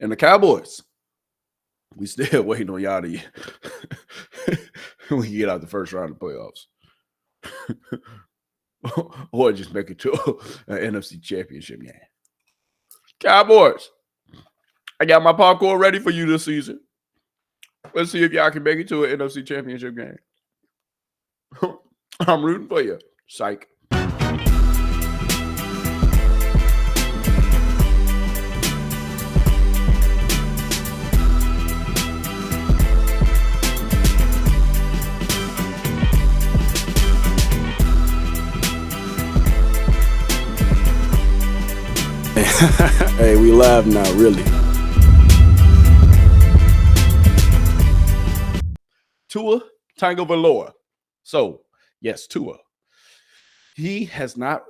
And the Cowboys, we still waiting on y'all to we get out the first round of playoffs. Or just make it to an NFC championship game. Cowboys, I got my popcorn ready for you this season. Let's see if y'all can make it to an NFC championship game. I'm rooting for you. Psych. Hey, we live now, really. Tua Tagovailoa. So, yes, Tua. He has not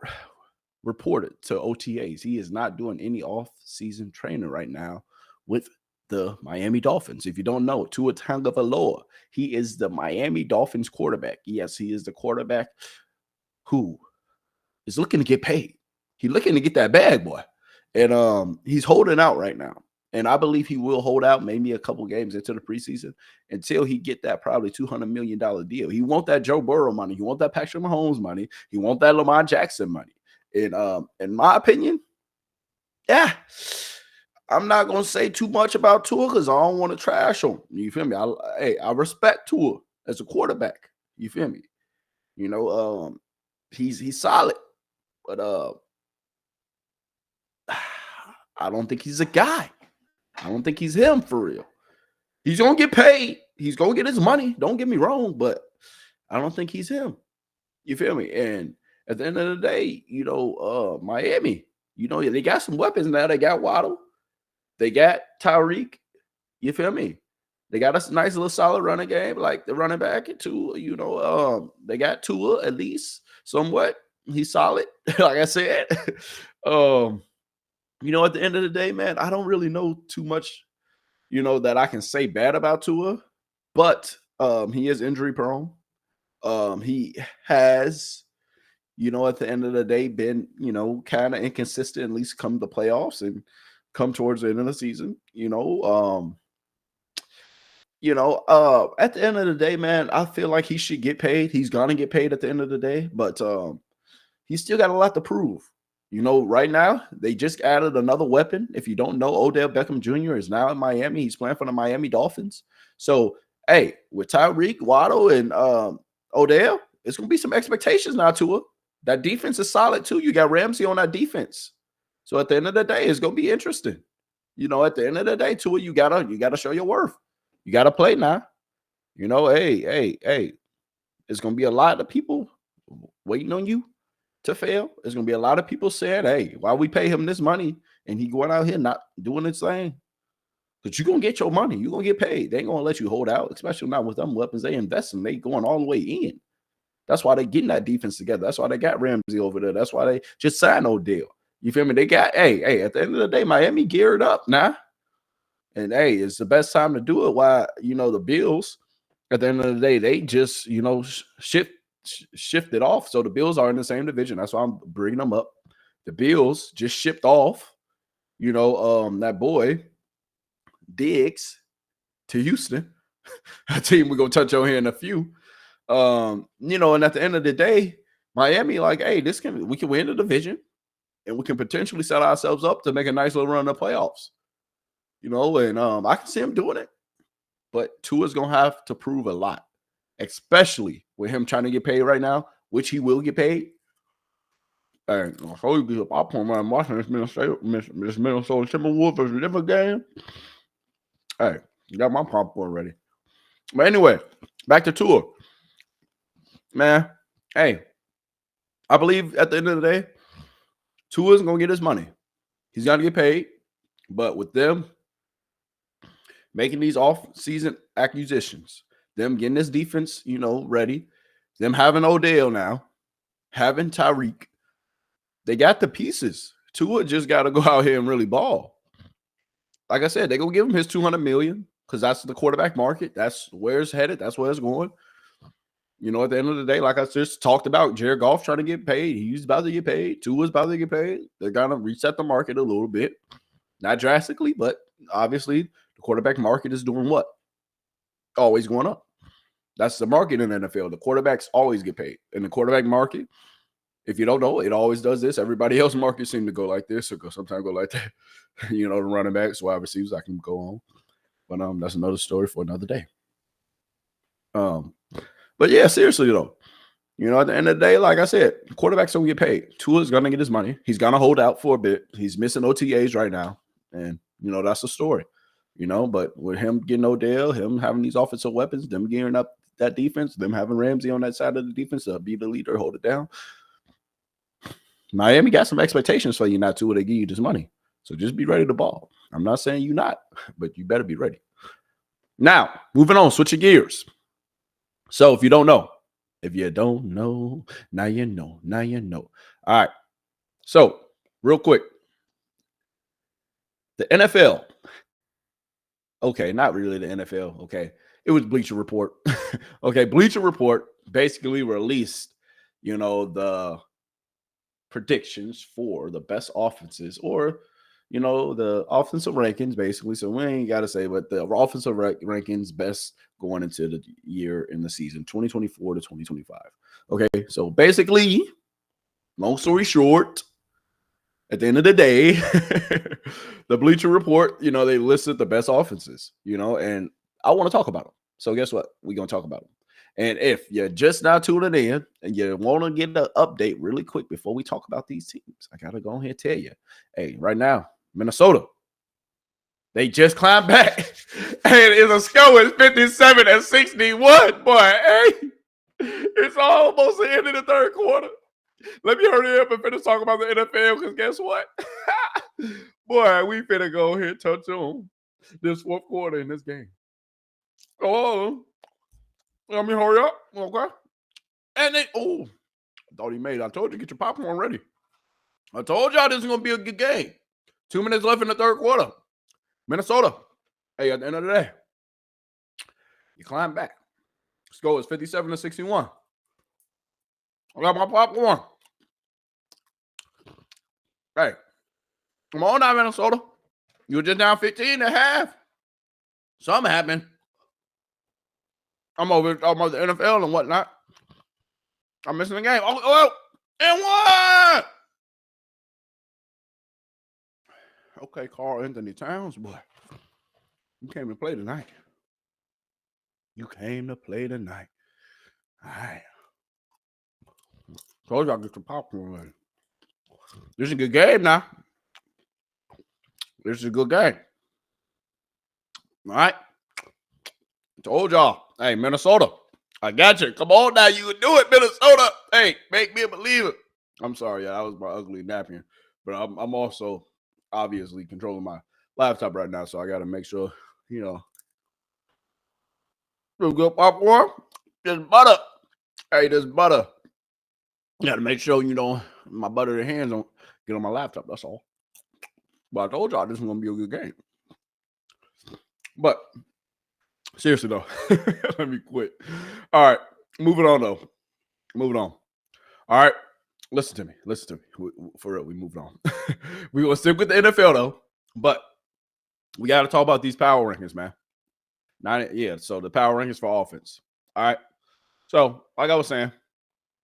reported to OTAs. He is not doing any off-season training right now with the Miami Dolphins. If you don't know, Tua Tagovailoa, he is the Miami Dolphins quarterback. Yes, he is the quarterback who is looking to get paid. He's looking to get that bag, boy. And he's holding out right now. And I believe he will hold out maybe a couple games into the preseason until he get that probably $200 million deal. He want that Joe Burrow money. He want that Patrick Mahomes money. He want that Lamar Jackson money. And in my opinion, yeah, I'm not going to say too much about Tua because I don't want to trash him. You feel me? I respect Tua as a quarterback. You feel me? You know, he's solid. But I don't think he's a guy. I don't think he's him for real. He's going to get paid. He's going to get his money. Don't get me wrong, but I don't think he's him. You feel me? And at the end of the day, you know, Miami, you know, they got some weapons now. They got Waddle. They got Tyreek. You feel me? They got a nice little solid running game, like the running back too. You know, they got Tua at least somewhat. He's solid, like I said. You know, at the end of the day, man, I don't really know too much, you know, that I can say bad about Tua, but he is injury prone. He has, you know, at the end of the day been, you know, kind of inconsistent, at least come the playoffs and come towards the end of the season, you know. At the end of the day, man, I feel like he should get paid. He's gonna get paid at the end of the day, but he's still got a lot to prove. You know, right now, they just added another weapon. If you don't know, Odell Beckham Jr. is now in Miami. He's playing for the Miami Dolphins. So, hey, with Tyreek, Waddle, and Odell, it's going to be some expectations now, Tua. That defense is solid, too. You got Ramsey on that defense. So, at the end of the day, it's going to be interesting. You know, at the end of the day, Tua, you gotta show your worth. You got to play now. You know, hey, it's going to be a lot of people waiting on you to fail. There's gonna be a lot of people saying, hey, why we pay him this money and he going out here not doing his thing? But you're gonna get your money, you're gonna get paid. They ain't gonna let you hold out, especially not with them weapons they invest in. They going all the way in. That's why they getting that defense together. That's why they got Ramsey over there. That's why they just signed Odell. You feel me? They got hey, at the end of the day, Miami geared up now. And hey, it's the best time to do it. Why, you know, the Bills, at the end of the day, they just, you know, shifted off. So the Bills are in the same division. That's why I'm bringing them up. The Bills just shipped off, you know, that boy Diggs to Houston, a team we're gonna touch on here in a few. You know, and at the end of the day, Miami, like, hey, we can win the division and we can potentially set ourselves up to make a nice little run in the playoffs. You know, and I can see him doing it, but Tua's gonna have to prove a lot. Especially with him trying to get paid right now, which he will get paid. And I'll show you the popcorn when I'm watching this Minnesota Timberwolves versus Denver game. Hey, got my popcorn ready. But anyway, back to Tua. Man, hey, I believe at the end of the day, Tua's going to get his money. He's going to get paid. But with them making these off-season acquisitions, them getting this defense, you know, ready, them having Odell now, having Tyreek, they got the pieces. Tua just got to go out here and really ball. Like I said, they're going to give him his $200 million because that's the quarterback market. That's where it's headed. That's where it's going. You know, at the end of the day, like I just talked about, Jared Goff trying to get paid. He's about to get paid. Tua's about to get paid. They're going to reset the market a little bit. Not drastically, but obviously the quarterback market is doing what? Always going up. That's the market in the NFL. The quarterbacks always get paid. In the quarterback market, if you don't know, it always does this. Everybody else market seem to go like this or sometimes go like that. The running backs, wide receivers, I can go on. But that's another story for another day. But yeah, seriously though, at the end of the day, like I said, quarterbacks don't get paid. Tua's gonna get his money. He's gonna hold out for a bit. He's missing OTAs right now, and that's the story. But with him getting Odell, him having these offensive weapons, them gearing up that defense, them having Ramsey on that side of the defense to be the leader, hold it down. Miami got some expectations for you, not Tua. They give you this money, so just be ready to ball. I'm not saying you not, but you better be ready. Now, moving on, switching gears. So if you don't know, now you know. All right. So real quick, the NFL. Okay, not really the NFL. Okay, it was Bleacher Report. Okay, Bleacher Report basically released, the predictions for the best offenses or, the offensive rankings basically. So we ain't got to say, but the offensive rankings best going into the year in the season 2024 to 2025. Okay, so basically, long story short, at the end of the day, the Bleacher Report, they listed the best offenses, and I want to talk about them. So guess what? We're going to talk about them. And if you're just now tuning in and you want to get the update really quick before we talk about these teams, I got to go ahead and tell you, hey, right now, Minnesota, they just climbed back. And the score is 57-61. Boy, hey, it's almost the end of the third quarter. Let me hurry up and finish talking about the NFL because guess what? Boy, we finna go ahead and touch on this fourth quarter in this game. Oh, let me hurry up. Okay. And then, I thought he made it. I told you, get your popcorn ready. I told y'all this is going to be a good game. 2 minutes left in the third quarter. Minnesota, hey, at the end of the day, you climb back. Score is 57-61. I got my popcorn. Hey, come on now, Minnesota. You were just down 15.5. Something happened. I'm over the NFL and whatnot. I'm missing the game. Oh, and what? Okay, Carl Anthony Towns, boy. You came to play tonight. All right. Told y'all get your popcorn ready. This is a good game now. This is a good game. All right. Told y'all. Hey, Minnesota. I got you. Come on now. You can do it, Minnesota. Hey, make me a believer. I'm sorry, that was my ugly napkin. But I'm also obviously controlling my laptop right now, so I got to make sure, real good popcorn. There's butter. Hey, there's butter. Got to make sure, my buttery hands don't get on my laptop. That's all. But I told y'all this is going to be a good game. But seriously, though, let me quit. All right. Moving on, though. All right. Listen to me. For real, we moved on. We will stick with the NFL, though. But we got to talk about these power rankings, man. So the power rankings for offense. All right. So, like I was saying,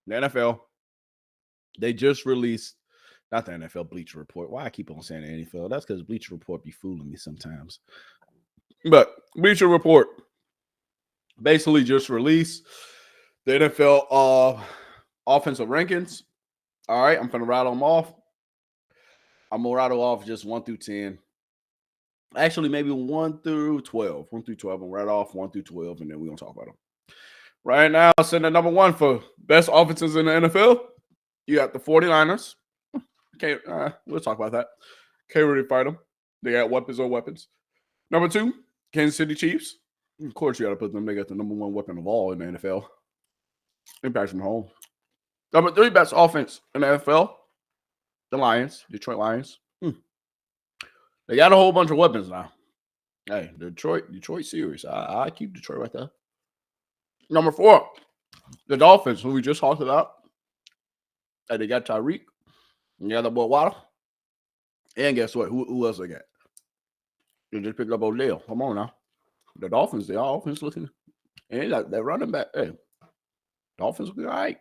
the NFL, they just released, not the NFL Bleacher Report. Why I keep on saying the NFL? That's because Bleacher Report be fooling me sometimes. But Bleacher Report basically just released the NFL offensive rankings. All right, I'm going to rattle them off. I'm going to rattle off just 1 through 10. Actually, maybe 1 through 12. 1 through 12. I'm right off 1 through 12, and then we're going to talk about them. Right now, sitting at number 1 for best offenses in the NFL, you got the 49ers. Okay, we'll talk about that. Can't really fight them. They got weapons on weapons. Number 2, Kansas City Chiefs. Of course, you got to put them. They got the number 1 weapon of all in the NFL. Impact from home. Number 3, best offense in the NFL, the Lions, Detroit Lions. They got a whole bunch of weapons now. Hey, Detroit series. I keep Detroit right there. Number 4, the Dolphins, who we just talked about. And they got Tyreek. And they got the boy Waddle. And guess what? Who else they got? They just picked up Odell. Come on now. The Dolphins, their offense looking, and that running back. Hey, Dolphins looking all right.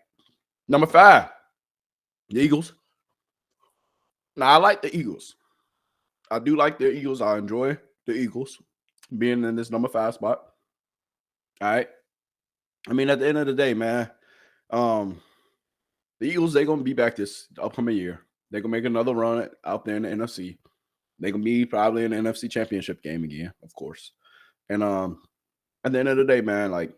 Number 5, the Eagles. Now, I like the Eagles. I do like the Eagles. I enjoy the Eagles being in this number 5 spot. All right. I mean, at the end of the day, man, the Eagles, they're going to be back this upcoming year. They're going to make another run out there in the NFC. They're going to be probably in the NFC Championship game again, of course. And at the end of the day, man, like,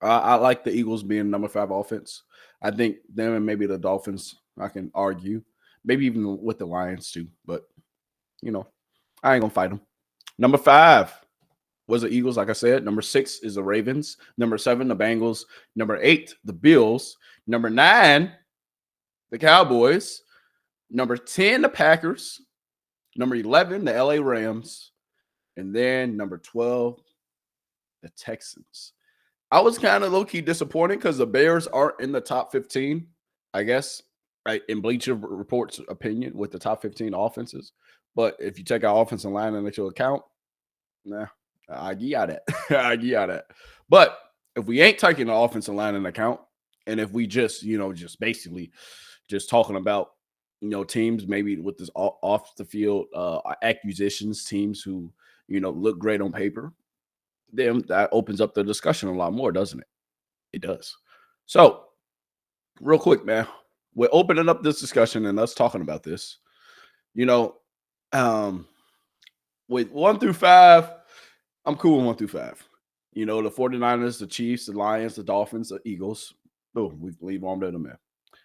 I like the Eagles being number 5 offense. I think them and maybe the Dolphins, I can argue. Maybe even with the Lions too. But, you know, I ain't going to fight them. Number 5 was the Eagles, like I said. Number 6 is the Ravens. Number 7, the Bengals. Number 8, the Bills. Number 9, the Cowboys. Number 10, the Packers. Number 11, the LA Rams. And then number 12, the Texans. I was kind of low-key disappointed because the Bears aren't in the top 15, I guess, right, in Bleacher Report's opinion, with the top 15 offenses. But if you take our offensive line into account, nah, I give you that. I give you that. But if we ain't taking the offensive line into account, and if we just, just basically just talking about, teams maybe with this off the field acquisitions, teams who, look great on paper, then that opens up the discussion a lot more, doesn't it? It does. So, real quick, man, we're opening up this discussion and us talking about this. With 1 through 5, I'm cool with 1 through 5. The 49ers, the Chiefs, the Lions, the Dolphins, the Eagles. Boom, we leave on to the man.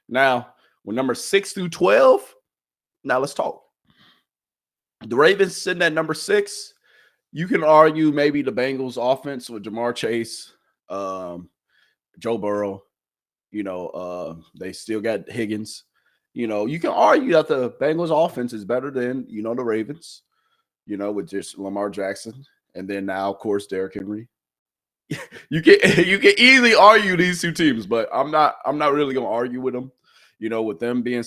Now, with number 6 through 12, now let's talk. The Ravens sitting at number 6. You can argue maybe the Bengals offense with Jamar Chase, Joe Burrow, they still got Higgins. You can argue that the Bengals offense is better than, the Ravens, with just Lamar Jackson. And then now, of course, Derrick Henry. you can easily argue these two teams, but I'm not really gonna argue with them. With them being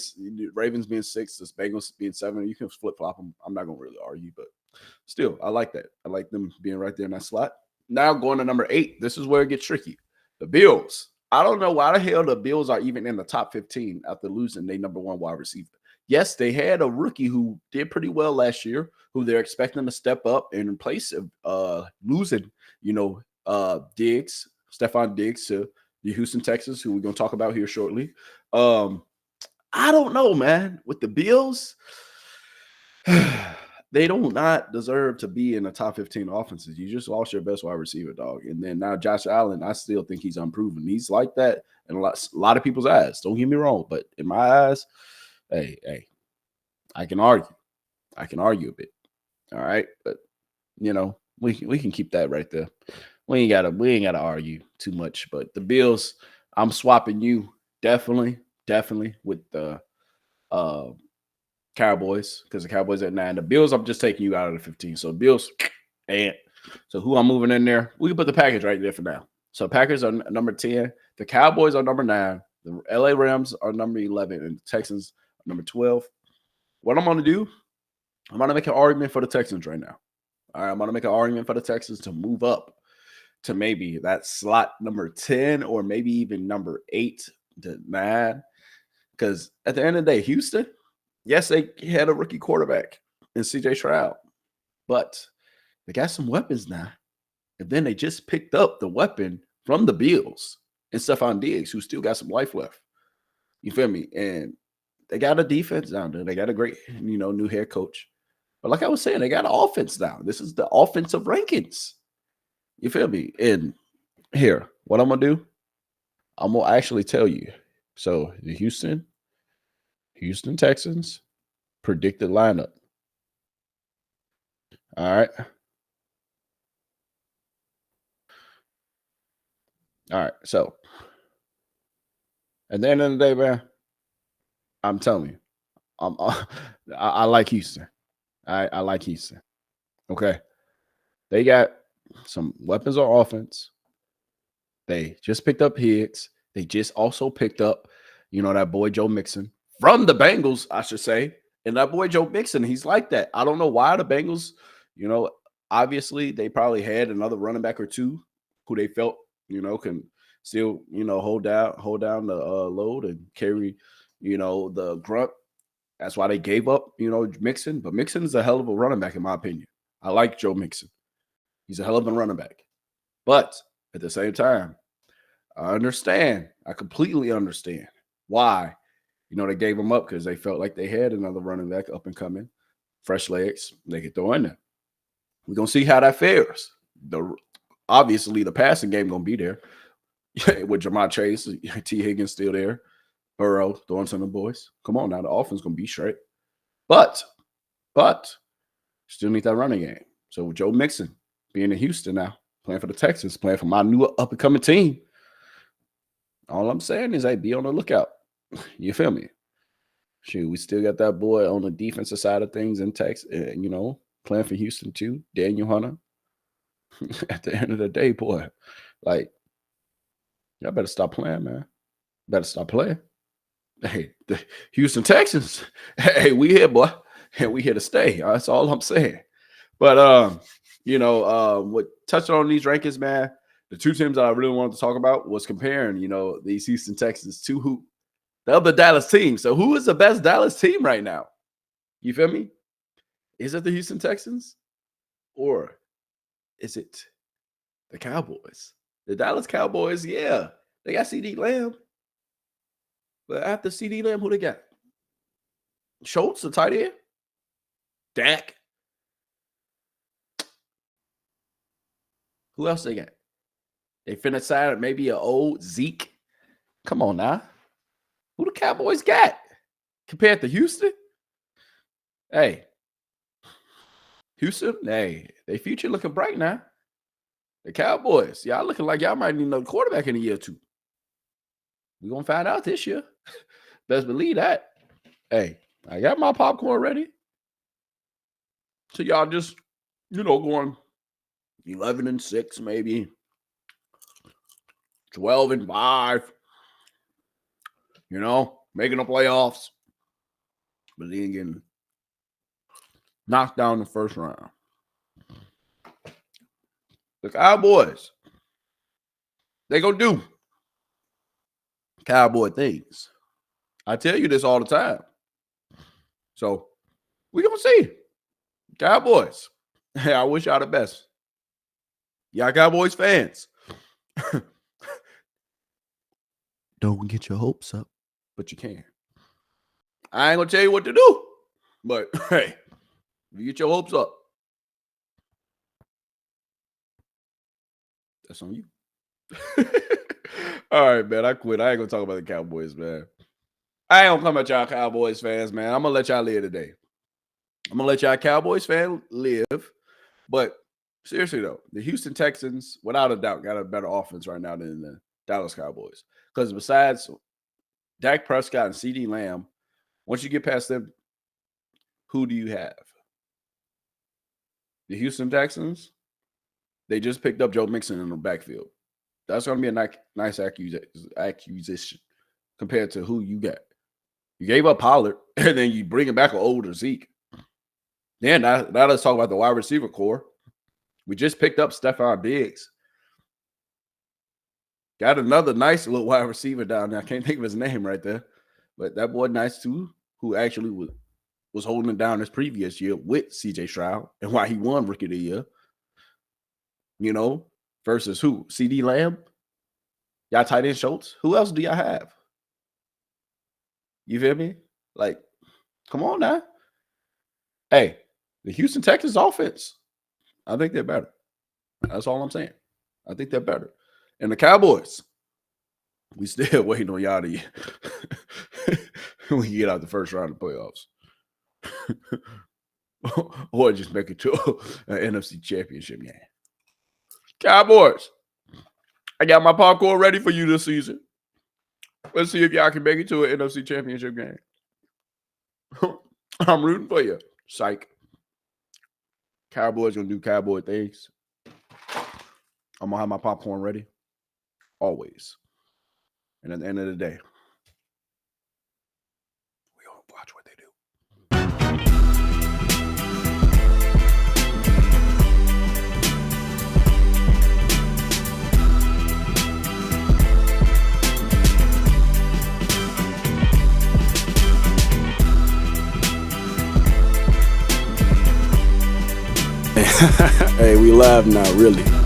Ravens being 6, the Bengals being 7, you can flip flop them. I'm not gonna really argue, but still, I like that. I like them being right there in that slot. Now going to number 8, this is where it gets tricky. The Bills. I don't know why the hell the Bills are even in the top 15 after losing their number 1 wide receiver. Yes, they had a rookie who did pretty well last year, who they're expecting to step up and in place of losing, Diggs, Stephon Diggs to the Houston Texans, who we're going to talk about here shortly. I don't know, man. With the Bills, they do not deserve to be in the top 15 offenses. You just lost your best wide receiver, dog. And then now Josh Allen, I still think he's unproven. He's like that in a lot of people's eyes. Don't get me wrong. But in my eyes, hey, I can argue. I can argue a bit. All right. But, we can keep that right there. We ain't gotta argue too much. But the Bills, I'm swapping you definitely with the Cowboys, because the Cowboys at 9. The Bills, I'm just taking you out of the 15. So Bills, and so who I'm moving in there? We can put the Packers right there for now. So Packers are number 10. The Cowboys are number 9. The LA Rams are number 11, and the Texans are number 12. What I'm gonna do? I'm gonna make an argument for the Texans right now. All right, I'm gonna make an argument for the Texans to move up to maybe that slot number 10 or maybe even number 8 to 9. Because at the end of the day, Houston, yes, they had a rookie quarterback in CJ Stroud, but they got some weapons now. And then they just picked up the weapon from the Bills and Stephon Diggs, who still got some life left. You feel me? And they got a defense down there. They got a great, new head coach. But like I was saying, they got an offense down. This is the offensive rankings. You feel me? And here, what I'm going to do, I'm going to actually tell you. So the Houston Texans predicted lineup. All right. All right. So at the end of the day, man, I'm telling you, I like Houston. I like Houston. Okay. They got some weapons on offense. They just picked up Higgs. They just also picked up, that boy Joe Mixon from the Bengals, I should say. And that boy Joe Mixon, he's like that. I don't know why the Bengals, obviously they probably had another running back or two who they felt, can still, hold down the load and carry, the grunt. That's why they gave up, Mixon. But Mixon is a hell of a running back, in my opinion. I like Joe Mixon. He's a hell of a running back. But at the same time, I understand. I completely understand why, they gave him up, because they felt like they had another running back up and coming, fresh legs. They could throw in there. We're going to see how that fares. Obviously, the passing game going to be there with Jamar Chase, T. Higgins still there, Burrow throwing to the boys. Come on now, the offense going to be straight. But still need that running game. So with Joe Mixon being in Houston now, playing for the Texans, playing for my new up-and-coming team, all I'm saying is, hey, be on the lookout. You feel me? Shoot, we still got that boy on the defensive side of things in Texas, playing for Houston too, Daniel Hunter. At the end of the day, boy, like, y'all better stop playing, man. Better stop playing. Hey, the Houston Texans, hey, we here, boy, and we here to stay. That's all I'm saying. But what touching on these rankings, man, the two teams that I really wanted to talk about was comparing, these Houston Texans to who? The other Dallas team. So who is the best Dallas team right now? You feel me? Is it the Houston Texans? Or is it the Cowboys? The Dallas Cowboys, yeah. They got CD Lamb. But after CD Lamb, who they got? Schultz, the tight end? Dak? Who else they got? They finna sign maybe an old Zeke. Come on now. Who the Cowboys got compared to Houston? Hey, Houston, hey, they future looking bright now. The Cowboys, y'all looking like y'all might need another quarterback in a year or two. We're going to find out this year. Best believe that. Hey, I got my popcorn ready. So y'all just, going 11-6, maybe 12-5. Making the playoffs, but then getting knocked down in the first round. The Cowboys, they gonna do Cowboy things. I tell you this all the time. So we gonna see. Cowboys. Hey, I wish y'all the best. Y'all Cowboys fans. Don't get your hopes up, but you can. I ain't gonna tell you what to do, but hey, if you get your hopes up, that's on you. All right, man, I quit. I ain't gonna talk about the Cowboys, man. I ain't gonna come at y'all Cowboys fans, man. I'm gonna let y'all live today. I'm gonna let y'all Cowboys fans live. But seriously though, the Houston Texans, without a doubt, got a better offense right now than the Dallas Cowboys. Because besides Dak Prescott and CD Lamb, once you get past them, who do you have? The Houston Texans, they just picked up Joe Mixon in the backfield. That's going to be a nice acquisition compared to who you got. You gave up Pollard, and then you bring back an older Zeke. Then now let's talk about the wide receiver core. We just picked up Stephon Diggs. Got another nice little wide receiver down there. I can't think of his name right there. But that boy nice too, who actually was holding it down this previous year with C.J. Stroud and why he won Rookie of the Year. Versus who? CD Lamb? Y'all tight end Schultz? Who else do y'all have? You feel me? Like, come on now. Hey, the Houston Texans offense, I think they're better. That's all I'm saying. I think they're better. And the Cowboys, we still waiting on y'all to when you get out the first round of playoffs. Or just make it to an NFC championship game. Cowboys, I got my popcorn ready for you this season. Let's see if y'all can make it to an NFC championship game. I'm rooting for you. Psych. Cowboys gonna do cowboy things. I'm gonna have my popcorn ready. Always. And at the end of the day, we gonna watch what they do. Hey, we live now, really.